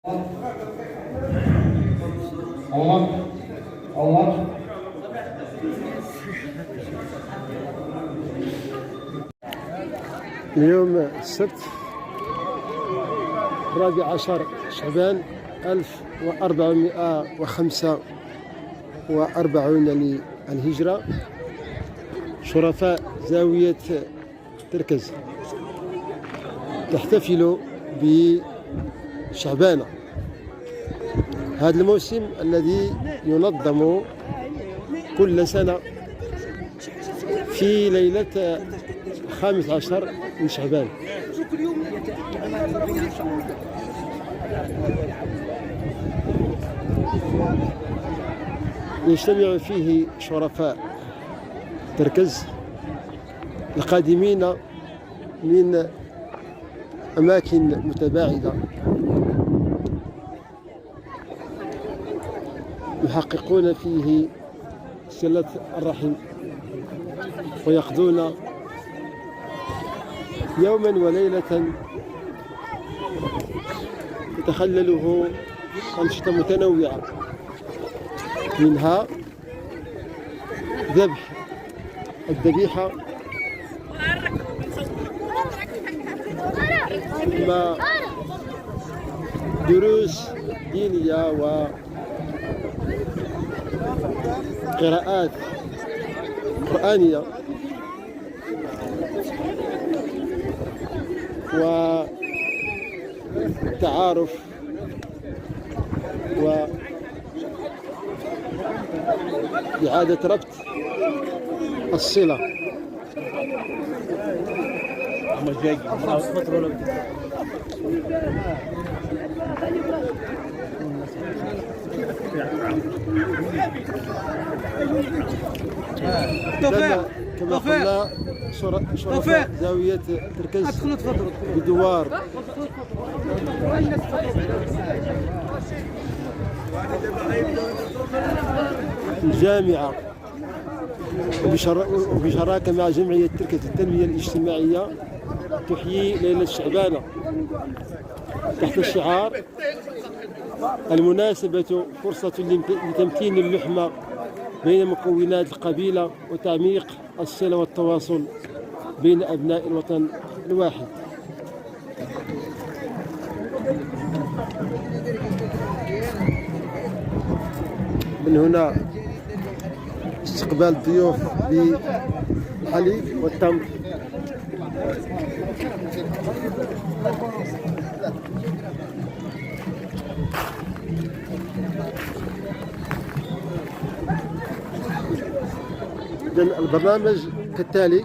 الله الله. اليوم السبت 14 شعبان 1445 للهجرة. شرفاء زاوية تركز تحتفل بشعبانة، هذا الموسم الذي ينظم كل سنة في ليلة 15 من شعبان. يجتمع فيه شرفاء تركز القادمين من أماكن متباعدة، يحققون فيه صلة الرحم ويقضون يوما وليلة تتخلله أنشطة متنوعة، منها ذبح الذبيحة، ثم دروس دينية وقراءات قرآنية، وتعارف وإعادة ربط الصلة. كما قلنا شرفاء زاوية تركز بدوار الجامعة وبشراكة مع جمعية تركز للتنمية الاجتماعية تحيي ليلة شعبانة تحت شعار المناسبة فرصة لتمكين اللحمة بين مكونات القبيلة وتعميق الصلة والتواصل بين أبناء الوطن الواحد. من هنا استقبال الضيوف بالحليب والتمر. إذن البرنامج كالتالي: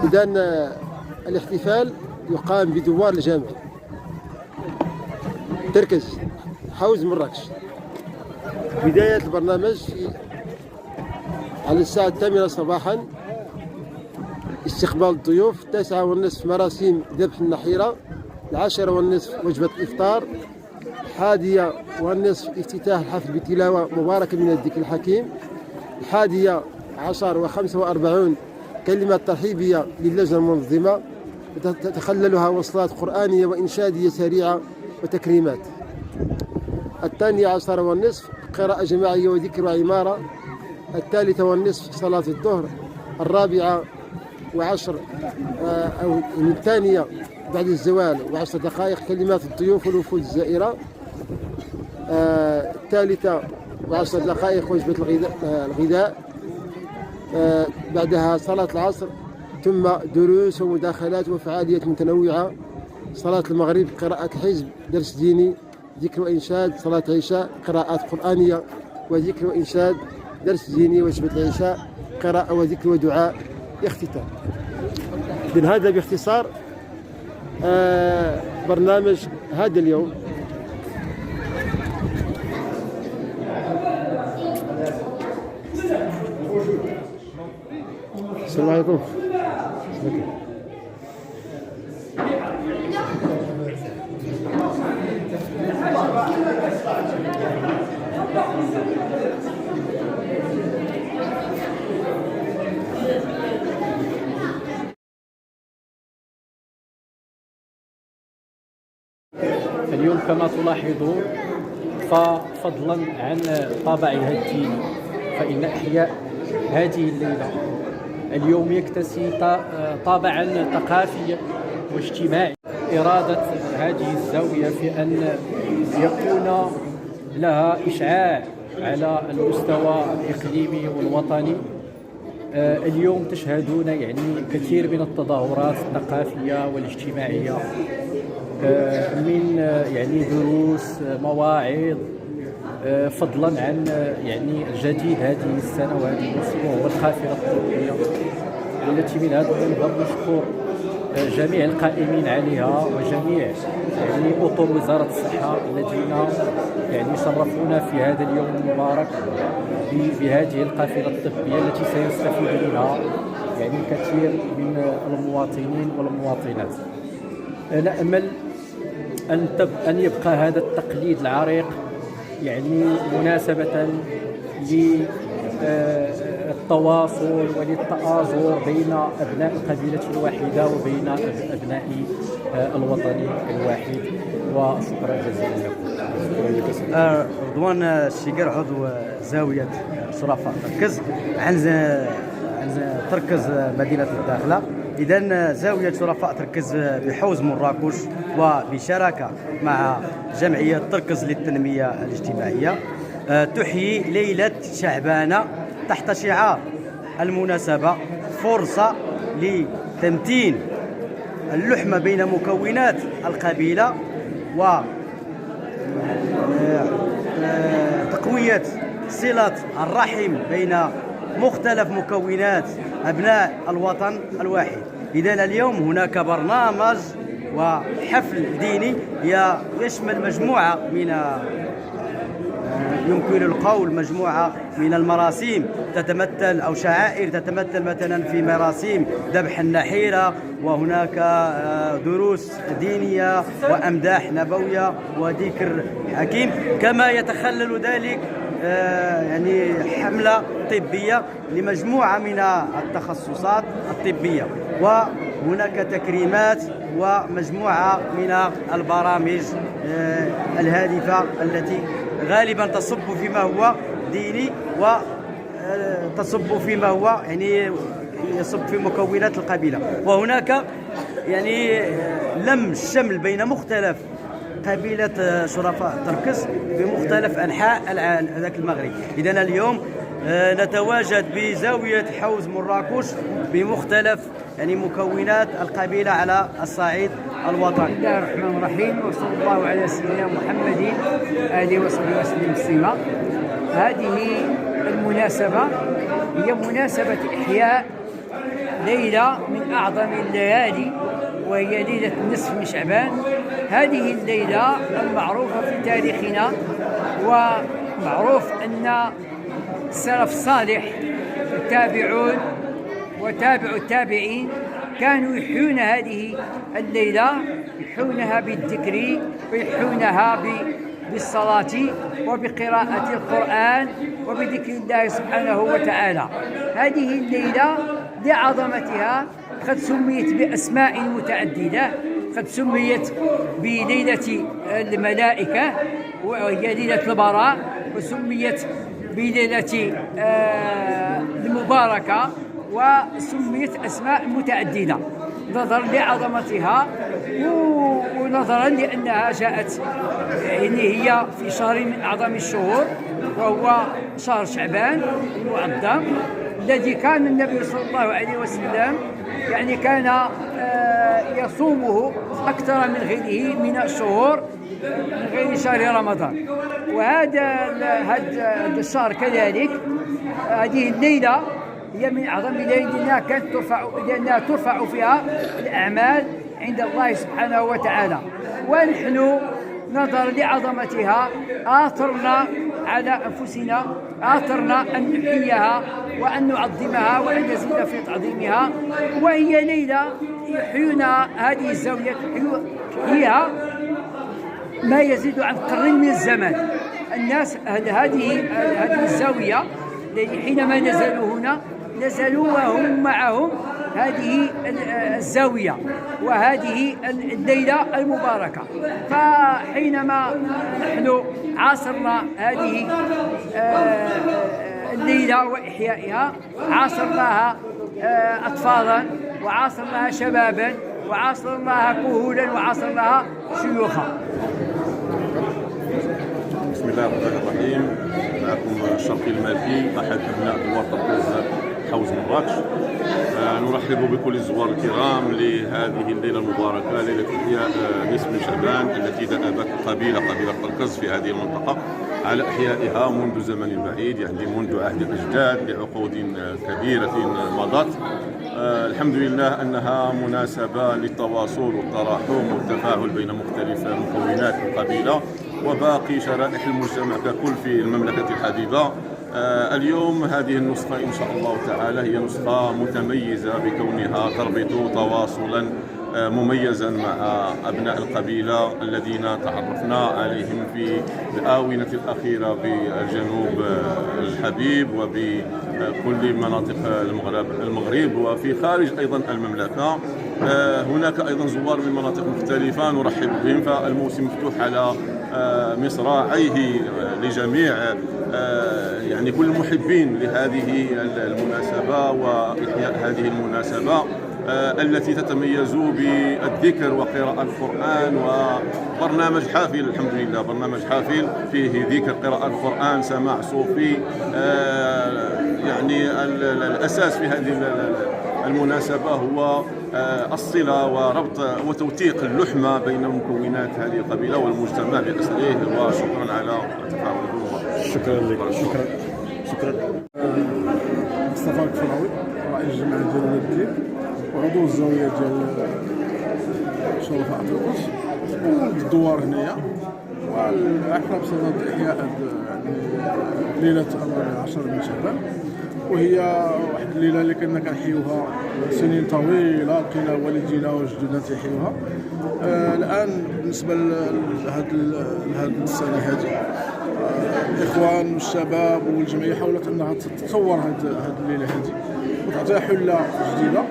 إذن الاحتفال يقام بدوار الجامع تركز حوز مراكش. بداية البرنامج على الساعة 8 صباحا استقبال الضيوف، 9:30 مراسيم ذبح النحيرة، 10:30 وجبة الإفطار، 11:30 افتتاح الحفل بتلاوة مباركة من الذكر الحكيم، 11:45 كلمة ترحيبية للجنة المنظمة تتخللها وصلات قرآنية وإنشادية سريعة وتكريمات، 12:30 قراءة جماعية وذكر وعمارة، 13:30 صلاة الظهر، 14:10 أو الثانية بعد الزوال و10 دقائق كلمات الضيوف والوفود الزائرة، 3:10 دقائق وجبة الغذاء، بعدها صلاة العصر، ثم دروس ومداخلات وفعاليات متنوعة، صلاة المغرب، قراءة الحزب، درس ديني، ذكر وإنشاد، صلاة عشاء، قراءات قرآنية وذكر وإنشاد، درس ديني، وجبة العشاء، قراءة وذكر ودعاء، اختتام. إذن هذا باختصار برنامج هذا اليوم. السلام عليكم. اليوم كما تلاحظون ففضلا عن طابعها الديني فإن إحياء هذه الليلة اليوم يكتسي طابعا ثقافيا واجتماعي. إرادة هذه الزاوية في أن يكون لها إشعاع على المستوى الإقليمي والوطني. اليوم تشهدون يعني كثير من التظاهرات الثقافية والاجتماعية من يعني دروس مواعظ فضلا عن يعني الجديد هذه السنة وهذه الأسبوع هو القافلة الطبية التي من هذا المنبر نشكر جميع القائمين عليها وجميع يعني أطر وزارة الصحة الذين يعني شرفونا في هذا اليوم المبارك بهذه القافلة الطبية التي سيستفيد منها يعني كثير من المواطنين والمواطنات. نأمل أن يبقى هذا التقليد العريق يعني مناسبة للتواصل وللتآزر بين أبناء القبيلة الواحدة وبين أبناء الوطن الواحد. وشكرا جزيلا لكم. رضوان الشقر عضو زاوية شرفاء تركز عن تركز مدينة الداخلة. إذن زاوية شرفاء تركز بحوز مراكش وبشراكة مع جمعية تركز للتنمية الاجتماعية تحيي ليلة شعبانة تحت شعار المناسبة فرصة لتمتين اللحمة بين مكونات القبيلة وتقوية صلة الرحم بين مختلف مكونات أبناء الوطن الواحد. إذن اليوم هناك برنامج وحفل ديني يشمل مجموعة من يمكن القول مجموعة من المراسيم تتمثل أو شعائر تتمثل مثلا في مراسيم ذبح النحيرة، وهناك دروس دينية وأمداح نبوية وذكر حكيم، كما يتخلل ذلك يعني حملة طبية لمجموعة من التخصصات الطبية، وهناك تكريمات ومجموعة من البرامج الهادفة التي غالبا تصب فيما هو ديني وتصب فيما هو يعني يصب في مكونات القبيلة. وهناك يعني لم الشمل بين مختلف قبيلة شرفاء تركز بمختلف أنحاء ذاك المغرب. إذن اليوم نتواجد بزاوية حوز مراكش بمختلف يعني مكونات القبيلة على الصعيد الوطني. بسم الله الرحمن الرحيم، وصلى الله على سيدنا محمد آله وصحبه وسلم تسليما. هذه المناسبة هي مناسبة إحياء ليلة من أعظم الليالي، وهي ليلة النصف من شعبان. هذه الليلة المعروفة في تاريخنا، ومعروف أن السلف الصالح التابعون وتابع التابعين كانوا يحيون هذه الليلة، يحيونها بالذكر ويحيونها بالصلاة وبقراءة القرآن وبذكر الله سبحانه وتعالى. هذه الليلة لعظمتها قد سميت بأسماء متعددة، قد سميت بليلة الملائكة وهي ليلة البراء، وسميت بليلة المباركة، وسميت أسماء متعددة نظرا لعظمتها ونظرا لأنها جاءت يعني هي في شهر من أعظم الشهور، وهو شهر شعبان المعظم الذي كان النبي صلى الله عليه وسلم يعني كان يصومه أكثر من غيره من الشهور من غير شهر رمضان. وهذا الشهر كذلك هذه الليلة هي من أعظم الليالي لأنها ترفع فيها الأعمال عند الله سبحانه وتعالى. ونحن نظرا لعظمتها آثرنا على أنفسنا، آثرنا أن نحييها وأن نعظمها وأن نزيد في تعظيمها. وهي ليلة يحيونها هذه الزاوية تحييها ما يزيد عن قرن من الزمان. الناس هذه الزاوية حينما نزلوا هنا نزلوا وهم معهم هذه الزاوية وهذه الليلة المباركة. فحينما نحن عاصرنا هذه الليلة وإحيائها، عاصرناها أطفالا، وعاصرناها شبابا، وعاصرناها كهولا، وعاصرناها شيوخا. بسم الله الرحمن الرحيم. معكم الشرقي المالكي أحد أبناء دوار تركز حوز مراكش. نرحب بكل الزوار الكرام لهذه الليلة المباركة، ليلة إحياء نصف من شعبان التي دأبت قبيلة تركز في هذه المنطقة على إحيائها منذ زمن بعيد، يعني منذ عهد الأجداد لعقود كبيرة مضت. الحمد لله أنها مناسبة للتواصل والتراحم والتفاعل بين مختلف مكونات القبيلة وباقي شرائح المجتمع ككل في المملكة الحبيبة. اليوم هذه النسخة إن شاء الله تعالى هي نسخة متميزة بكونها تربط تواصلا مميزا مع أبناء القبيلة الذين تعرفنا عليهم في الآونة الأخيرة بالجنوب الحبيب وبكل مناطق المغرب وفي خارج أيضا المملكة. هناك أيضا زوار من مناطق مختلفة نرحب بهم، فالموسم مفتوح على مصراعيه لجميع يعني كل المحبين لهذه المناسبة وإحياء هذه المناسبة التي تتميز بالذكر وقراءة القرآن وبرنامج حافل. الحمد لله برنامج حافل فيه ذكر، قراءة القرآن، سماع صوفي. يعني الأساس في هذه المناسبة هو الصلة وربط وتوثيق اللحمة بين مكونات هذه القبيلة والمجتمع بأسره. وشكرا على تفاعلكم. شكرا لك. شكرا. مصطفى الكفراوي، رئيس الجماعة ديال الدين وعضو الزاوية ديال شرفاء تركز والدوار هنايا. وحنا بصدد إحياء ليلة 14 من شعبان، وهي واحد الليلة اللي كنا كنحيوها سنين طويلة، لقينا والدينا وجدودنا تيحيوها. الآن بالنسبة لهاد السنة هذه الإخوان والشباب والجمعية حاولت أنها تطور هاد الليلة هذه وتعطيها حلة جديدة،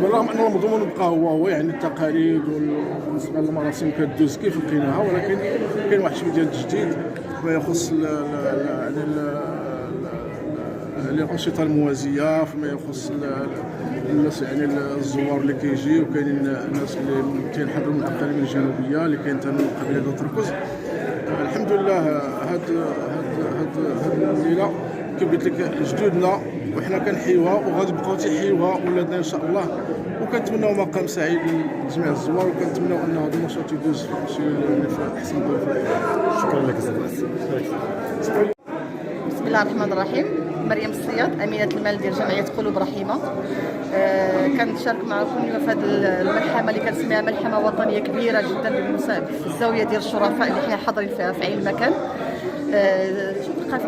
بالرغم أن المضمون بقى هو يعني التقاليد بالنسبة للمراسم كدوز كيف لقيناها، ولكن كاين واحد شوية ديال التجديد فيما يخص الأنشطة الموازية، فيما يخص الناس يعني الزوار اللي كيجي، وكاينين الناس اللي كينحضروا من الأقاليم الجنوبية اللي كينتموا للقبيلة ديال تركز. الحمد لله هاد الليلة كيف قلت لك جدودنا وحنا كنحيوها وغادي نبقاو تيحيوها ولادنا ان شاء الله، وكنتمناو مقام سعيد لجميع الزوار، وكنتمناو ان هذا النشاط يدوز في احسن ظروف. شكرا لك استاذ. بسم الله الرحمن الرحيم. مريم الصياد، أمينة المال ديال جمعية قلوب رحيمة. كنشارك معكم اليوم في هذه الملحمة اللي كنسميها ملحمة وطنية كبيرة جدا في الزاوية ديال الشرفاء اللي حنا حاضرين فيها في عين المكان.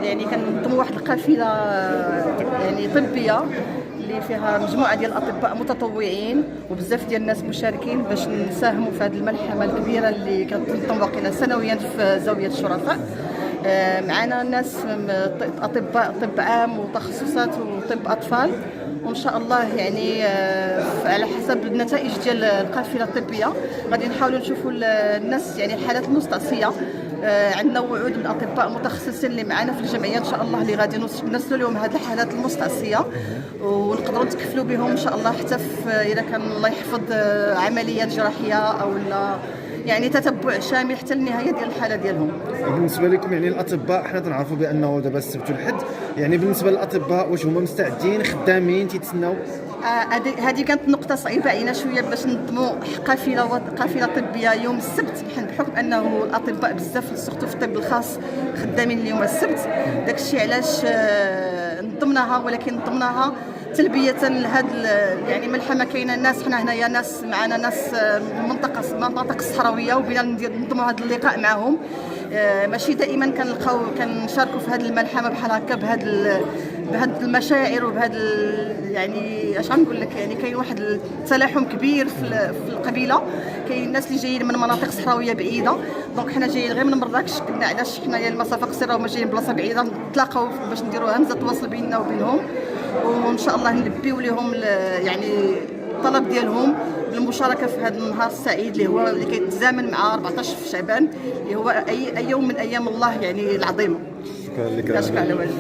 يعني كننظموا واحد القافلة يعني طبية اللي فيها مجموعة ديال الأطباء متطوعين وبزاف ديال الناس مشاركين باش نساهموا في هذه الملحمة الكبيرة اللي كتنظم واقيلا سنويا في زاوية الشرفاء. معنا ناس اطباء طب عام وتخصصات وطب اطفال، وان شاء الله يعني على حسب النتائج ديال القافله الطبيه غادي نحاولوا نشوفوا الناس يعني الحالات المستعصيه. عندنا وعود من الاطباء المتخصصين اللي معنا في الجمعيه ان شاء الله اللي غادي نرسلوا لهم هذه الحالات المستعصيه ونقدروا نتكفلوا بهم ان شاء الله حتى اذا كان الله يحفظ عمليات جراحيه او لا يعني تتبع شامل حتى النهايه ديال الحاله ديالهم. بالنسبه لكم يعني الاطباء حنا تنعرفوا بانه دابا السبت والحد، يعني بالنسبه للاطباء واش هما مستعدين خدامين تيتسناو؟ هذه كانت نقطه صعيبه علينا شويه باش ننظموا قافله طبيه يوم السبت، بحكم انه الاطباء بزاف سورتو في الطب الخاص خدامين اليوم السبت. داك الشيء علاش نظمناها، ولكن نظمناها تلبيه لهذا يعني ملحمه. كاينه ناس حنا هنايا ناس معنا ناس مناطق الصحراويه وبينا ننظموا هذا اللقاء معهم. ماشي دائما كنشاركوا في هذه الملحمه بحال هكا بهذه المشاعر وبهذا يعني اش غنقول لك، يعني كاين واحد التلاحم كبير في القبيله. كاين الناس اللي جايين من مناطق صحراويه بعيده، دونك حنا جايين غير من مراكش، قلنا علاش حنايا المسافه قصيره وما جايين بلاصه بعيده نتلاقاو باش نديروا همزه تواصل بيننا وبينهم. وان شاء الله نلبيو لهم يعني الطلب ديالهم بالمشاركه في هذا النهار السعيد اللي كيتزامن مع 14 في شعبان، اللي هو اي يوم من ايام الله يعني العظيمه. شكرا لك. شكرا على واجبك.